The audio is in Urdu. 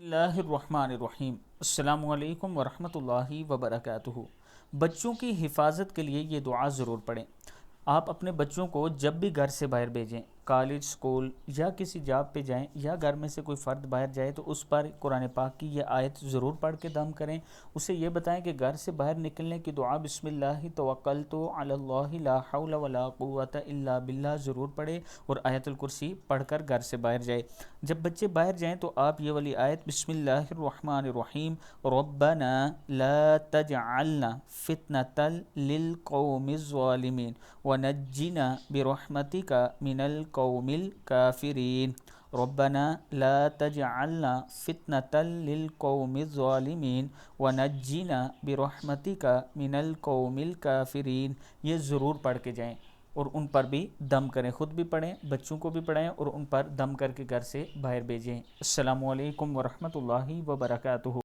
اللہ الرحمن الرحیم۔ السلام علیکم ورحمۃ اللہ وبرکاتہ۔ بچوں کی حفاظت کے لیے یہ دعا ضرور پڑھیں۔ آپ اپنے بچوں کو جب بھی گھر سے باہر بھیجیں، کالج، سکول یا کسی جاب پہ جائیں یا گھر میں سے کوئی فرد باہر جائے تو اس پر قرآن پاک کی یہ آیت ضرور پڑھ کے دم کریں۔ اسے یہ بتائیں کہ گھر سے باہر نکلنے کی دعا بسم اللہ توکلت علی اللہ لا حول ولا قوت الا باللہ ضرور پڑھے اور آیت الکرسی پڑھ کر گھر سے باہر جائے۔ جب بچے باہر جائیں تو آپ یہ والی آیت بسم اللہ الرحمن الرحیم ربنا لا تجعلنا فتنة للقوم الظالمین ونجنا برحمتک من القوم الکافرین۔ ربنا لا تجعلنا فتنة للقوم الظالمین ونجنا برحمتک من القوم الکافرین۔ یہ ضرور پڑھ کے جائیں اور ان پر بھی دم کریں، خود بھی پڑھیں، بچوں کو بھی پڑھائیں اور ان پر دم کر کے گھر سے باہر بھیجیں۔ السلام علیکم ورحمۃ اللہ وبرکاتہ۔